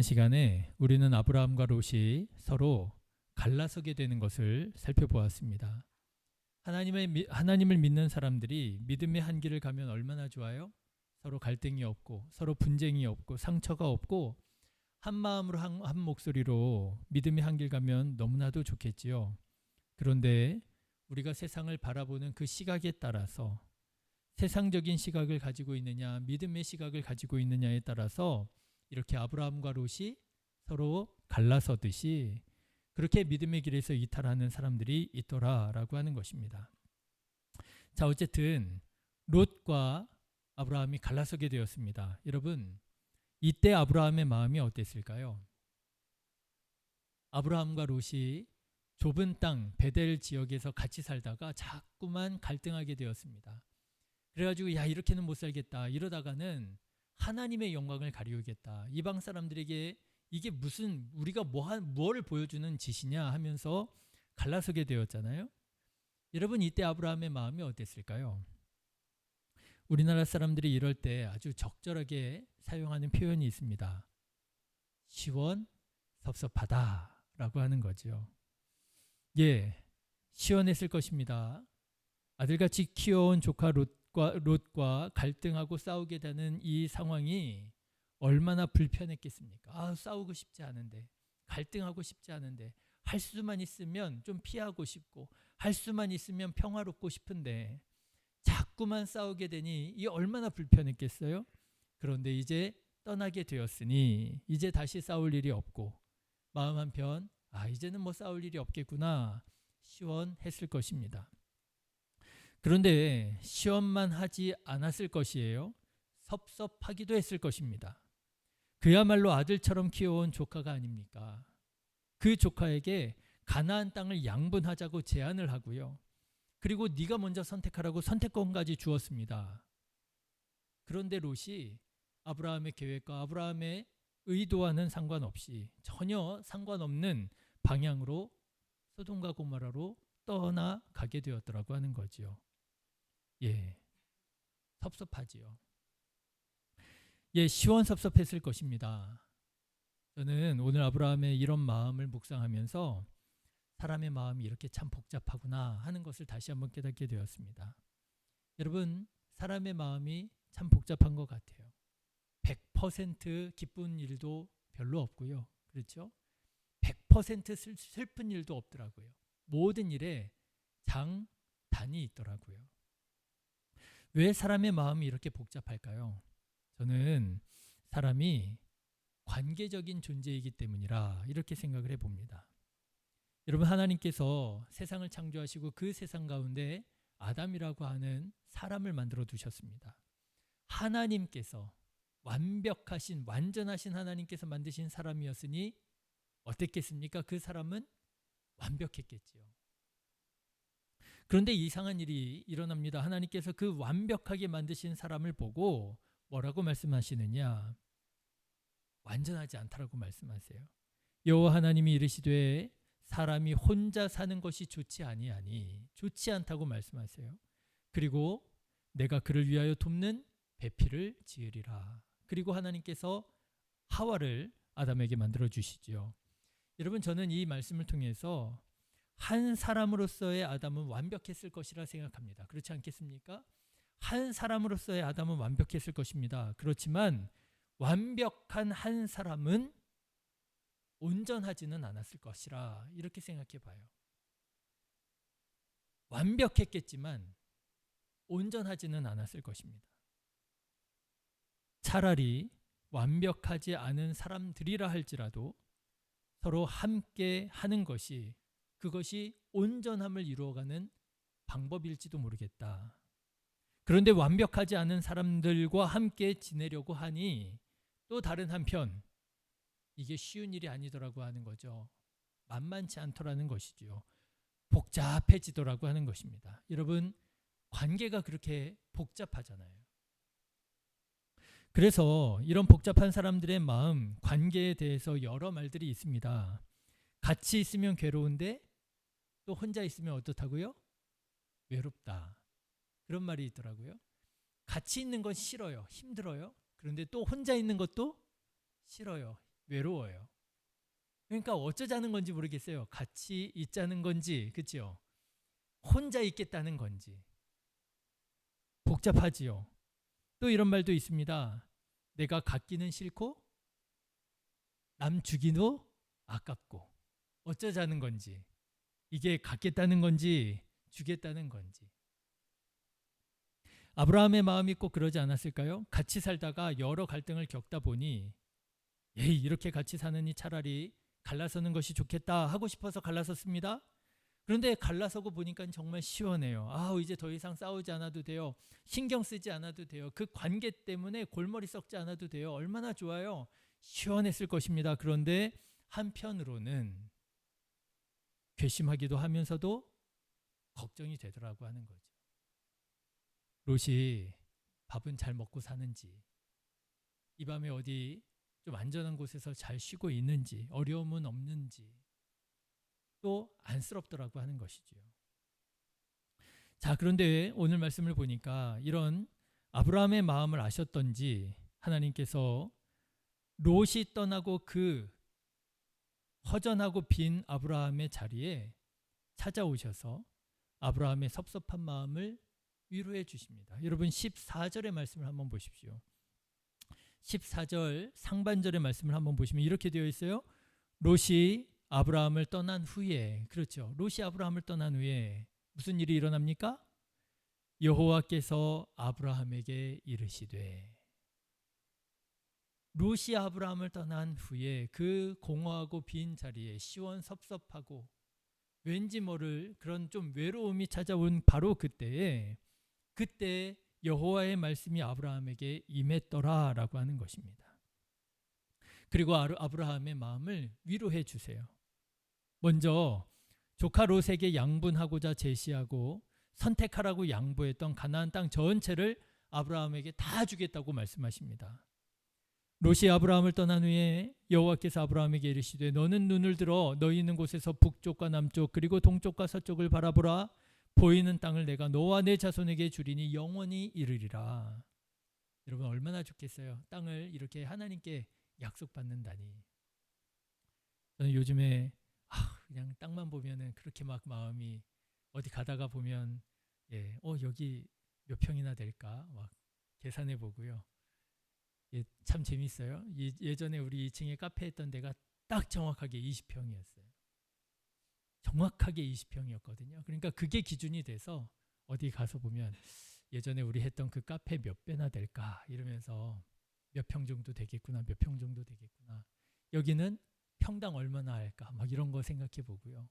시간에 우리는 아브라함과 롯이 서로 갈라서게 되는 것을 살펴보았습니다. 하나님을 믿는 사람들이 믿음의 한길을 가면 얼마나 좋아요? 서로 갈등이 없고 서로 분쟁이 없고 상처가 없고 한 마음으로 한 목소리로 믿음의 한길 가면 너무나도 좋겠지요. 그런데 우리가 세상을 바라보는 그 시각에 따라서 세상적인 시각을 가지고 있느냐 믿음의 시각을 가지고 있느냐에 따라서 이렇게 아브라함과 롯이 서로 갈라서듯이 그렇게 믿음의 길에서 이탈하는 사람들이 있더라라고 하는 것입니다. 자, 어쨌든 롯과 아브라함이 갈라서게 되었습니다. 여러분, 이때 아브라함의 마음이 어땠을까요? 아브라함과 롯이 좁은 땅 베델 지역에서 같이 살다가 자꾸만 갈등하게 되었습니다. 그래가지고 야, 이렇게는 못 살겠다. 이러다가는 하나님의 영광을 가리우겠다. 이방 사람들에게 이게 무슨 우리가 무엇을 보여주는 짓이냐 하면서 갈라서게 되었잖아요. 여러분, 이때 아브라함의 마음이 어땠을까요? 우리나라 사람들이 이럴 때 아주 적절하게 사용하는 표현이 있습니다. 시원섭섭하다 라고 하는 거죠. 예, 시원했을 것입니다. 아들같이 키워온 조카 롯과 갈등하고 싸우게 되는 이 상황이 얼마나 불편했겠습니까? 싸우고 싶지 않은데, 갈등하고 싶지 않은데, 할 수만 있으면 좀 피하고 싶고, 할 수만 있으면 평화롭고 싶은데 자꾸만 싸우게 되니 이 얼마나 불편했겠어요? 그런데 이제 떠나게 되었으니 이제 다시 싸울 일이 없고 마음 한편 이제는 뭐 싸울 일이 없겠구나 시원했을 것입니다. 그런데 시험만 하지 않았을 것이에요. 섭섭하기도 했을 것입니다. 그야말로 아들처럼 키워온 조카가 아닙니까? 그 조카에게 가나안 땅을 양분하자고 제안을 하고요. 그리고 네가 먼저 선택하라고 선택권까지 주었습니다. 그런데 롯이 아브라함의 계획과 아브라함의 의도와는 상관없이 전혀 상관없는 방향으로 소돔과 고모라로 떠나가게 되었더라고 하는 거지요. 예, 섭섭하지요. 예, 시원섭섭했을 것입니다. 저는 오늘 아브라함의 이런 마음을 묵상하면서 사람의 마음이 이렇게 참 복잡하구나 하는 것을 다시 한번 깨닫게 되었습니다. 여러분, 사람의 마음이 참 복잡한 것 같아요. 100% 기쁜 일도 별로 없고요. 그렇죠? 100% 슬픈 일도 없더라고요. 모든 일에 장단이 있더라고요. 왜 사람의 마음이 이렇게 복잡할까요? 저는 사람이 관계적인 존재이기 때문이라 이렇게 생각을 해봅니다. 여러분, 하나님께서 세상을 창조하시고 그 세상 가운데 아담이라고 하는 사람을 만들어 두셨습니다. 하나님께서 완벽하신 완전하신 하나님께서 만드신 사람이었으니 어땠겠습니까? 그 사람은 완벽했겠지요. 그런데 이상한 일이 일어납니다. 하나님께서 그 완벽하게 만드신 사람을 보고 뭐라고 말씀하시느냐? 완전하지 않다라고 말씀하세요. 여호와 하나님이 이르시되 사람이 혼자 사는 것이 좋지 아니하니 좋지 않다고 말씀하세요. 그리고 내가 그를 위하여 돕는 배필을 지으리라. 그리고 하나님께서 하와를 아담에게 만들어 주시지요. 여러분, 저는 이 말씀을 통해서 한 사람으로서의 아담은 완벽했을 것이라 생각합니다. 그렇지 않겠습니까? 한 사람으로서의 아담은 완벽했을 것입니다. 그렇지만 완벽한 한 사람은 온전하지는 않았을 것이라 이렇게 생각해 봐요. 완벽했겠지만 온전하지는 않았을 것입니다. 차라리 완벽하지 않은 사람들이라 할지라도 서로 함께 하는 것이 그것이 온전함을 이루어가는 방법일지도 모르겠다. 그런데 완벽하지 않은 사람들과 함께 지내려고 하니 또 다른 한편 이게 쉬운 일이 아니더라고 하는 거죠. 만만치 않더라는 것이죠. 복잡해지더라고 하는 것입니다. 여러분, 관계가 그렇게 복잡하잖아요. 그래서 이런 복잡한 사람들의 마음, 관계에 대해서 여러 말들이 있습니다. 같이 있으면 괴로운데 또 혼자 있으면 어떻다고요? 외롭다. 그런 말이 있더라고요. 같이 있는 건 싫어요. 힘들어요. 그런데 또 혼자 있는 것도 싫어요. 외로워요. 그러니까 어쩌자는 건지 모르겠어요. 같이 있자는 건지, 그렇죠? 혼자 있겠다는 건지 복잡하지요. 또 이런 말도 있습니다. 내가 갖기는 싫고 남 주기도 아깝고 어쩌자는 건지, 이게 갖겠다는 건지 주겠다는 건지. 아브라함의 마음이 꼭 그러지 않았을까요? 같이 살다가 여러 갈등을 겪다 보니 에이, 이렇게 같이 사느니 차라리 갈라서는 것이 좋겠다 하고 싶어서 갈라섰습니다. 그런데 갈라서고 보니까 정말 시원해요. 이제 더 이상 싸우지 않아도 돼요. 신경 쓰지 않아도 돼요. 그 관계 때문에 골머리 썩지 않아도 돼요. 얼마나 좋아요. 시원했을 것입니다. 그런데 한편으로는 괘씸하기도 하면서도 걱정이 되더라고 하는 거죠. 롯이 밥은 잘 먹고 사는지, 이 밤에 어디 좀 안전한 곳에서 잘 쉬고 있는지, 어려움은 없는지 또 안쓰럽더라고 하는 것이죠. 자, 그런데 오늘 말씀을 보니까 이런 아브라함의 마음을 아셨던지 하나님께서 롯이 떠나고 그 허전하고 빈 아브라함의 자리에 찾아오셔서 아브라함의 섭섭한 마음을 위로해 주십니다. 여러분 14절의 말씀을 한번 보십시오. 14절 상반절의 말씀을 한번 보시면 이렇게 되어 있어요. 롯이 아브라함을 떠난 후에, 그렇죠. 롯이 아브라함을 떠난 후에 무슨 일이 일어납니까? 여호와께서 아브라함에게 이르시되, 롯이 아브라함을 떠난 후에 그 공허하고 빈 자리에 시원섭섭하고 왠지 모를 그런 좀 외로움이 찾아온 바로 그때 여호와의 말씀이 아브라함에게 임했더라라고 하는 것입니다. 그리고 아브라함의 마음을 위로해 주세요. 먼저 조카 롯에게 양분하고자 제시하고 선택하라고 양보했던 가나안 땅 전체를 아브라함에게 다 주겠다고 말씀하십니다. 롯이 아브라함을 떠난 후에 여호와께서 아브라함에게 이르시되 너는 눈을 들어 너희 있는 곳에서 북쪽과 남쪽 그리고 동쪽과 서쪽을 바라보라. 보이는 땅을 내가 너와 내 자손에게 주리니 영원히 이르리라. 여러분 얼마나 좋겠어요. 땅을 이렇게 하나님께 약속받는다니. 저는 요즘에 그냥 땅만 보면은 그렇게 막 마음이 어디 가다가 보면 여기 몇 평이나 될까 막 계산해 보고요. 참 재밌어요. 예전에 우리 2층에 카페 했던 데가 딱 정확하게 20평이었어요. 정확하게 20평이었거든요. 그러니까 그게 기준이 돼서 어디 가서 보면 예전에 우리 했던 그 카페 몇 배나 될까 이러면서 몇 평 정도 되겠구나, 몇 평 정도 되겠구나. 여기는 평당 얼마나 할까 막 이런 거 생각해 보고요.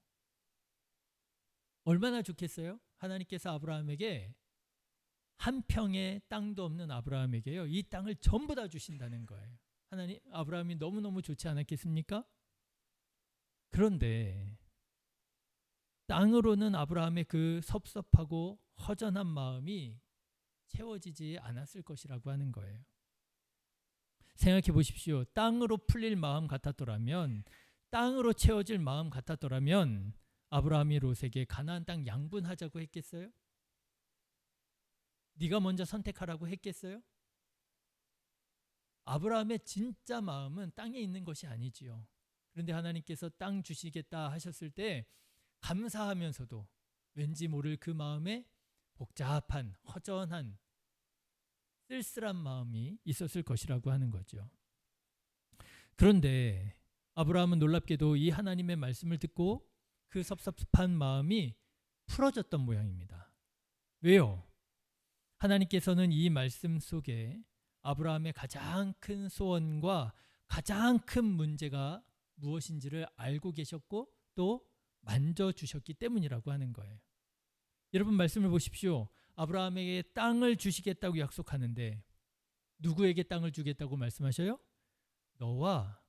얼마나 좋겠어요? 하나님께서 아브라함에게 한 평의 땅도 없는 아브라함에게요, 이 땅을 전부 다 주신다는 거예요. 하나님, 아브라함이 너무너무 좋지 않았겠습니까? 그런데 땅으로는 아브라함의 그 섭섭하고 허전한 마음이 채워지지 않았을 것이라고 하는 거예요. 생각해 보십시오. 땅으로 풀릴 마음 같았더라면, 땅으로 채워질 마음 같았더라면 아브라함이 롯에게 가나안 땅 양분하자고 했겠어요? 네가 먼저 선택하라고 했겠어요? 아브라함의 진짜 마음은 땅에 있는 것이 아니지요. 그런데 하나님께서 땅 주시겠다 하셨을 때 감사하면서도 왠지 모를 그 마음에 복잡한 허전한 쓸쓸한 마음이 있었을 것이라고 하는 거죠. 그런데 아브라함은 놀랍게도 이 하나님의 말씀을 듣고 그 섭섭한 마음이 풀어졌던 모양입니다. 왜요? 하나님께서는 이 말씀 속에 아브라함의 가장 큰 소원과 가장 큰 문제가 무엇인지를 알고 계셨고 또 만져주셨기 때문이라고 하는 거예요. 여러분 말씀을 보십시오. 아브라함에게 땅을 주시겠다고 약속하는데 누구에게 땅을 주겠다고 말씀하셔요? 너와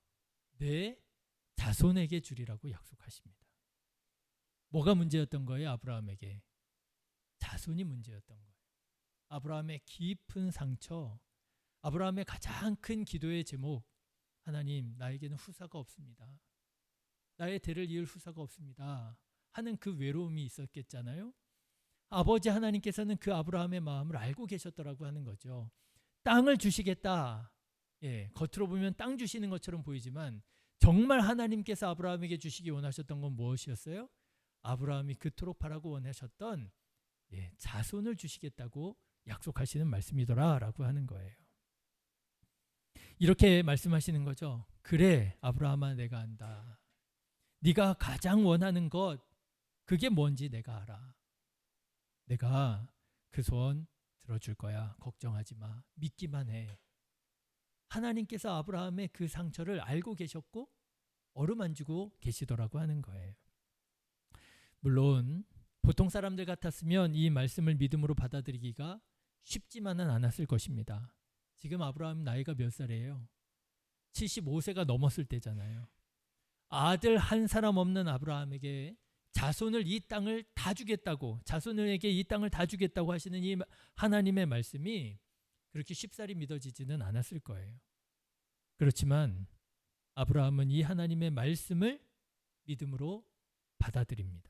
내 자손에게 주리라고 약속하십니다. 뭐가 문제였던 거예요? 아브라함에게 자손이 문제였던 거예요. 아브라함의 깊은 상처, 아브라함의 가장 큰 기도의 제목, 하나님 나에게는 후사가 없습니다. 나의 대를 이을 후사가 없습니다 하는 그 외로움이 있었겠잖아요. 아버지 하나님께서는 그 아브라함의 마음을 알고 계셨더라고 하는 거죠. 땅을 주시겠다. 겉으로 보면 땅 주시는 것처럼 보이지만 정말 하나님께서 아브라함에게 주시기 원하셨던 건 무엇이었어요? 아브라함이 그토록 바라고 원하셨던 자손을 주시겠다고 약속하시는 말씀이더라라고 하는 거예요. 이렇게 말씀하시는 거죠. 그래, 아브라함아, 내가 안다. 네가 가장 원하는 것, 그게 뭔지 내가 알아. 내가 그 소원 들어줄 거야. 걱정하지 마. 믿기만 해. 하나님께서 아브라함의 그 상처를 알고 계셨고 어루만지고 계시더라고 하는 거예요. 물론 보통 사람들 같았으면 이 말씀을 믿음으로 받아들이기가 쉽지만은 않았을 것입니다. 지금 아브라함 나이가 몇 살이에요? 75세가 넘었을 때잖아요. 아들 한 사람 없는 아브라함에게 자손을 이 땅을 다 주겠다고, 자손에게 이 땅을 다 주겠다고 하시는 이 하나님의 말씀이 그렇게 쉽사리 믿어지지는 않았을 거예요. 그렇지만 아브라함은 이 하나님의 말씀을 믿음으로 받아들입니다.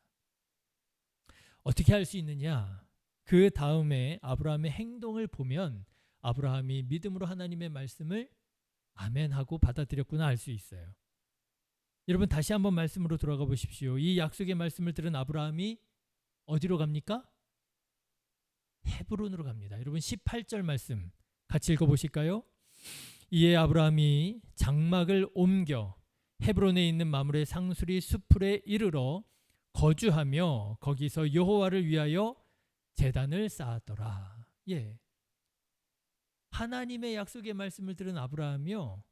어떻게 할 수 있느냐? 그 다음에 아브라함의 행동을 보면 아브라함이 믿음으로 하나님의 말씀을 아멘하고 받아들였구나 알 수 있어요. 여러분 다시 한번 말씀으로 돌아가 보십시오. 이 약속의 말씀을 들은 아브라함이 어디로 갑니까? 헤브론으로 갑니다. 여러분 18절 말씀 같이 읽어보실까요? 이에 아브라함이 장막을 옮겨 헤브론에 있는 마므레 상수리 수풀에 이르러 거주하며 거기서 여호와를 위하여 제단을 쌓았더라. 하나님의 약속의 말씀을 들은 아브라함이요,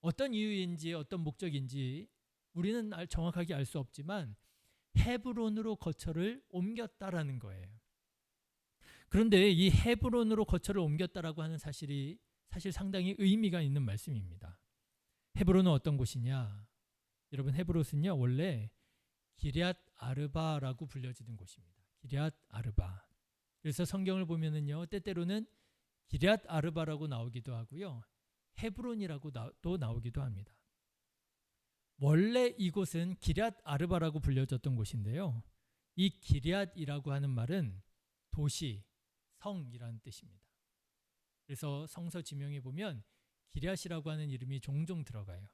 어떤 이유인지 어떤 목적인지 우리는 정확하게 알 수 없지만 헤브론으로 거처를 옮겼다라는 거예요. 그런데 이 헤브론으로 거처를 옮겼다라고 하는 사실이 사실 상당히 의미가 있는 말씀입니다. 헤브론은 어떤 곳이냐? 여러분 헤브론은요 원래 기럇 아르바라고 불려지는 곳입니다. 기럇 아르바. 그래서 성경을 보면은요 때때로는 기럇 아르바라고 나오기도 하고요, 헤브론이라고 또 나오기도 합니다. 원래 이곳은 기럇 아르바라고 불려졌던 곳인데요. 이 기럇이라고 하는 말은 도시, 성이라는 뜻입니다. 그래서 성서 지명에 보면 기럇이라고 하는 이름이 종종 들어가요.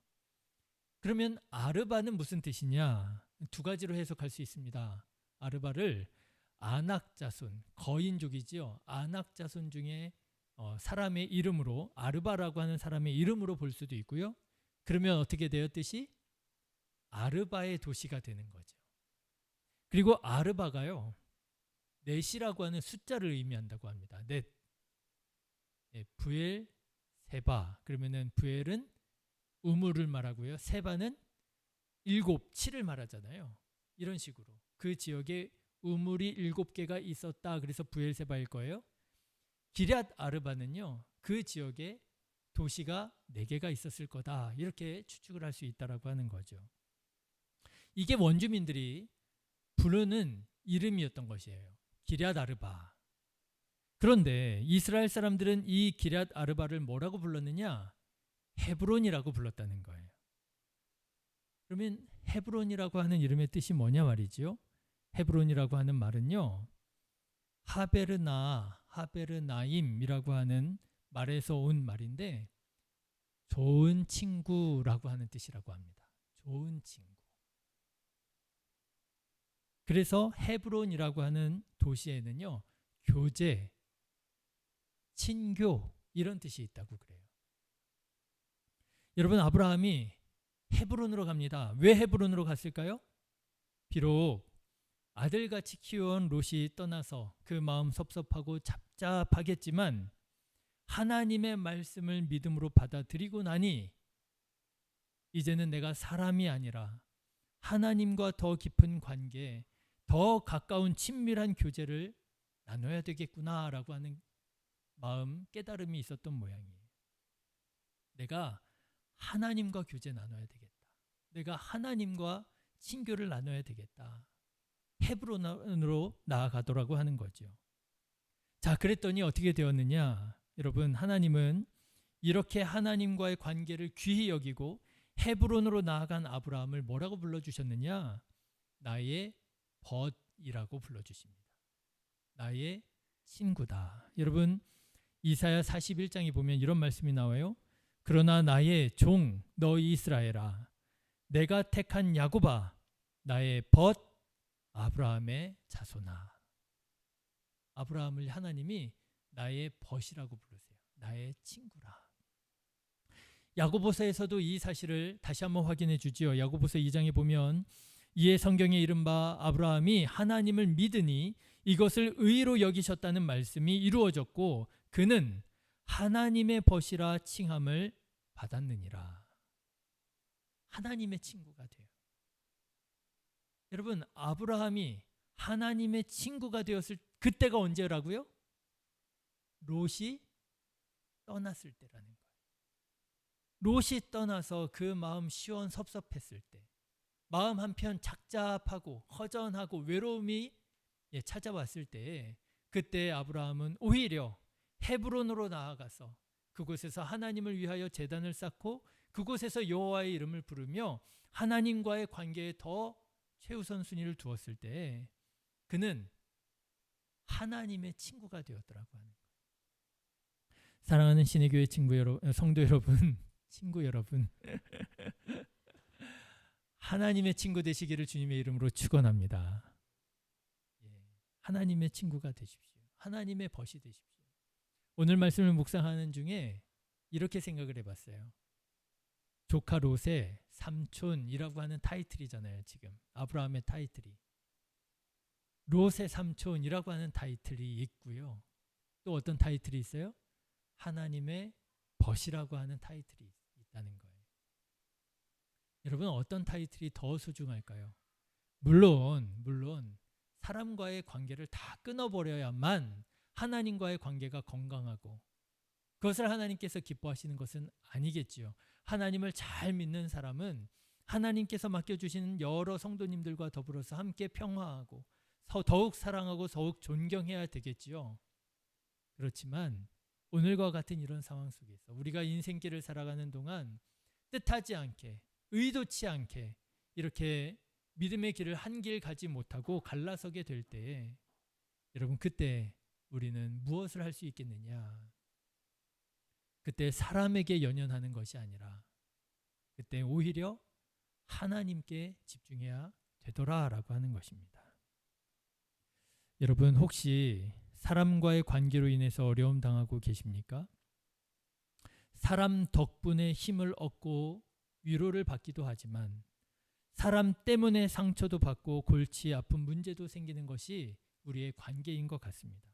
그러면 아르바는 무슨 뜻이냐? 두 가지로 해석할 수 있습니다. 아르바를 아낙자손, 거인족이지요. 아낙자손 중에 사람의 이름으로 아르바라고 하는 사람의 이름으로 볼 수도 있고요. 그러면 어떻게 돼요? 뜻이 아르바의 도시가 되는 거죠. 그리고 아르바가요 넷이라고 하는 숫자를 의미한다고 합니다. 넷. 부엘, 세바. 그러면은 부엘은 우물을 말하고요. 세바는 7, 7을 말하잖아요. 이런 식으로 그 지역에 우물이 7개가 있었다. 그래서 부엘세바일 거예요. 기럇 아르바는요 그 지역에 도시가 4개가 있었을 거다. 이렇게 추측을 할 수 있다라고 하는 거죠. 이게 원주민들이 부르는 이름이었던 것이에요. 기럇 아르바. 그런데 이스라엘 사람들은 이 기럇 아르바를 뭐라고 불렀느냐? 헤브론이라고 불렀다는 거예요. 그러면 헤브론이라고 하는 이름의 뜻이 뭐냐 말이죠. 헤브론이라고 하는 말은요 하베르나임이라고 하는 말에서 온 말인데 좋은 친구라고 하는 뜻이라고 합니다. 좋은 친구. 그래서 헤브론이라고 하는 도시에는요 교제, 친교 이런 뜻이 있다고 그래요. 여러분 아브라함이 헤브론으로 갑니다. 왜 헤브론으로 갔을까요? 비록 아들같이 키워온 롯이 떠나서 그 마음 섭섭하고 답답하겠지만 하나님의 말씀을 믿음으로 받아들이고 나니 이제는 내가 사람이 아니라 하나님과 더 깊은 관계, 더 가까운 친밀한 교제를 나눠야 되겠구나라고 하는 마음, 깨달음이 있었던 모양이에요. 내가 하나님과 교제 나눠야 되겠다. 내가 하나님과 친교를 나눠야 되겠다. 헤브론으로 나아가더라고 하는 거죠. 자, 그랬더니 어떻게 되었느냐? 여러분, 하나님은 이렇게 하나님과의 관계를 귀히 여기고 헤브론으로 나아간 아브라함을 뭐라고 불러주셨느냐? 나의 벗이라고 불러주십니다. 나의 친구다. 여러분, 이사야 41장에 보면 이런 말씀이 나와요. 그러나 나의 종 너 이스라엘아, 내가 택한 야곱아, 나의 벗 아브라함의 자손아. 아브라함을 하나님이 나의 벗이라고 부르세요. 나의 친구라. 야고보서에서도 이 사실을 다시 한번 확인해 주지요. 야고보서 2장에 보면 이에 성경에 이른바 아브라함이 하나님을 믿으니 이것을 의로 여기셨다는 말씀이 이루어졌고 그는 하나님의 벗이라 칭함을 받았느니라. 하나님의 친구가 돼요. 여러분, 아브라함이 하나님의 친구가 되었을 그때가 언제라고요? 롯이 떠났을 때라는 거예요. 롯이 떠나서 그 마음 시원섭섭했을 때, 마음 한편 착잡하고 허전하고 외로움이 찾아왔을 때, 그때 아브라함은 오히려 헤브론으로 나아가서 그곳에서 하나님을 위하여 제단을 쌓고 그곳에서 여호와의 이름을 부르며 하나님과의 관계에 더 최우선 순위를 두었을 때 그는 하나님의 친구가 되었더라고 하는 거예요. 사랑하는 신의교회 친구 여러분, 성도 여러분, 친구 여러분, 하나님의 친구 되시기를 주님의 이름으로 축원합니다. 하나님의 친구가 되십시오. 하나님의 벗이 되십시오. 오늘 말씀을 묵상하는 중에 이렇게 생각을 해봤어요. 조카 롯의 삼촌이라고 하는 타이틀이잖아요. 지금 아브라함의 타이틀이. 롯의 삼촌이라고 하는 타이틀이 있고요. 또 어떤 타이틀이 있어요? 하나님의 벗이라고 하는 타이틀이 있다는 거예요. 여러분, 어떤 타이틀이 더 소중할까요? 물론 사람과의 관계를 다 끊어버려야만 하나님과의 관계가 건강하고 그것을 하나님께서 기뻐하시는 것은 아니겠지요. 하나님을 잘 믿는 사람은 하나님께서 맡겨주시는 여러 성도님들과 더불어서 함께 평화하고 더욱 사랑하고 더욱 존경해야 되겠지요. 그렇지만 오늘과 같은 이런 상황 속에서 우리가 인생길을 살아가는 동안 뜻하지 않게 의도치 않게 이렇게 믿음의 길을 한 길 가지 못하고 갈라서게 될 때 여러분, 그때 우리는 무엇을 할 수 있겠느냐? 그때 사람에게 연연하는 것이 아니라 그때 오히려 하나님께 집중해야 되더라라고 하는 것입니다. 여러분, 혹시 사람과의 관계로 인해서 어려움 당하고 계십니까? 사람 덕분에 힘을 얻고 위로를 받기도 하지만 사람 때문에 상처도 받고 골치 아픈 문제도 생기는 것이 우리의 관계인 것 같습니다.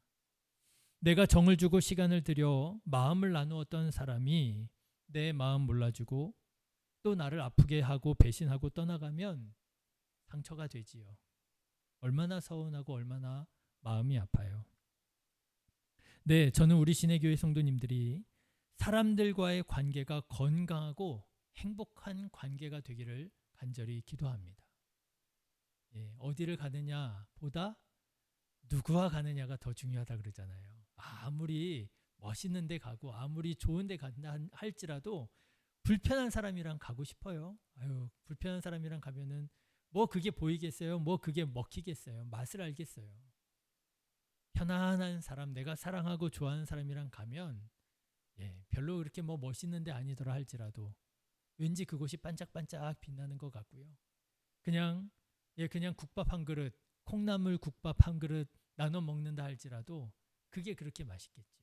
내가 정을 주고 시간을 들여 마음을 나누었던 사람이 내 마음 몰라주고 또 나를 아프게 하고 배신하고 떠나가면 상처가 되지요. 얼마나 서운하고 얼마나 마음이 아파요. 네, 저는 우리 신의교회 성도님들이 사람들과의 관계가 건강하고 행복한 관계가 되기를 간절히 기도합니다. 어디를 가느냐 보다 누구와 가느냐가 더 중요하다 그러잖아요. 아무리 멋있는 데 가고 아무리 좋은 데 간다 할지라도 불편한 사람이랑 가고 싶어요. 불편한 사람이랑 가면은 뭐 그게 보이겠어요? 뭐 그게 먹히겠어요? 맛을 알겠어요? 편안한 사람, 내가 사랑하고 좋아하는 사람이랑 가면 별로 그렇게 뭐 멋있는 데 아니더라 할지라도 왠지 그곳이 반짝반짝 빛나는 것 같고요. 그냥 국밥 한 그릇, 콩나물 국밥 한 그릇 나눠 먹는다 할지라도 그게 그렇게 맛있겠죠.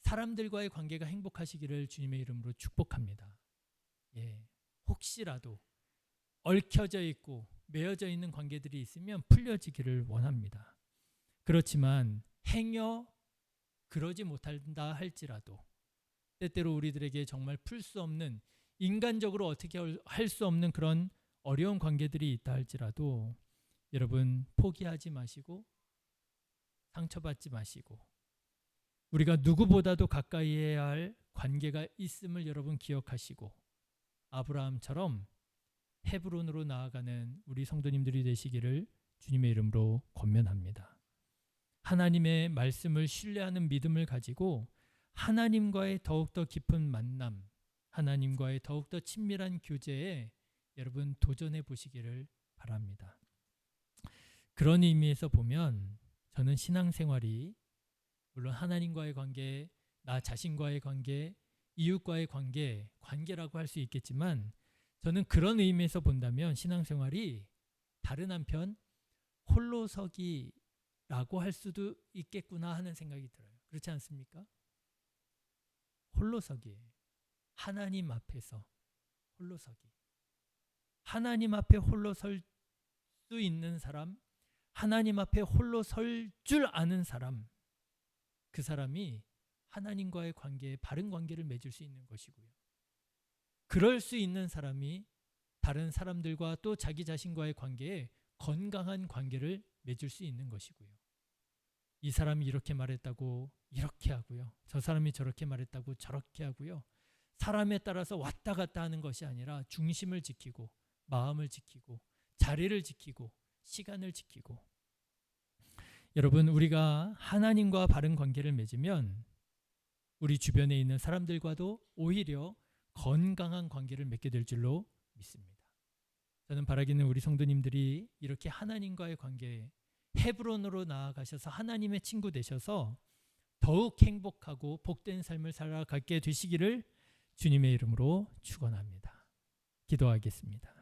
사람들과의 관계가 행복하시기를 주님의 이름으로 축복합니다. 혹시라도 얽혀져 있고 매어져 있는 관계들이 있으면 풀려지기를 원합니다. 그렇지만 행여 그러지 못한다 할지라도 때때로 우리들에게 정말 풀 수 없는, 인간적으로 어떻게 할 수 없는 그런 어려운 관계들이 있다 할지라도 여러분, 포기하지 마시고 상처받지 마시고 우리가 누구보다도 가까이 해야 할 관계가 있음을 여러분 기억하시고 아브라함처럼 헤브론으로 나아가는 우리 성도님들이 되시기를 주님의 이름으로 권면합니다. 하나님의 말씀을 신뢰하는 믿음을 가지고 하나님과의 더욱더 깊은 만남, 하나님과의 더욱더 친밀한 교제에 여러분 도전해 보시기를 바랍니다. 그런 의미에서 보면 저는 신앙생활이 물론 하나님과의 관계, 나 자신과의 관계, 이웃과의 관계, 관계라고 할 수 있겠지만 저는 그런 의미에서 본다면 신앙생활이 다른 한편 홀로서기라고 할 수도 있겠구나 하는 생각이 들어요. 그렇지 않습니까? 홀로서기예요. 하나님 앞에서 홀로서기. 하나님 앞에 홀로 설 수 있는 사람, 하나님 앞에 홀로 설 줄 아는 사람, 그 사람이 하나님과의 관계에 바른 관계를 맺을 수 있는 것이고요. 그럴 수 있는 사람이 다른 사람들과 또 자기 자신과의 관계에 건강한 관계를 맺을 수 있는 것이고요. 이 사람이 이렇게 말했다고 이렇게 하고요. 저 사람이 저렇게 말했다고 저렇게 하고요. 사람에 따라서 왔다 갔다 하는 것이 아니라 중심을 지키고 마음을 지키고 자리를 지키고 시간을 지키고. 여러분, 우리가 하나님과 바른 관계를 맺으면 우리 주변에 있는 사람들과도 오히려 건강한 관계를 맺게 될 줄로 믿습니다. 저는 바라기는 우리 성도님들이 이렇게 하나님과의 관계에 헤브론으로 나아가셔서 하나님의 친구 되셔서 더욱 행복하고 복된 삶을 살아가게 되시기를 주님의 이름으로 축원합니다. 기도하겠습니다.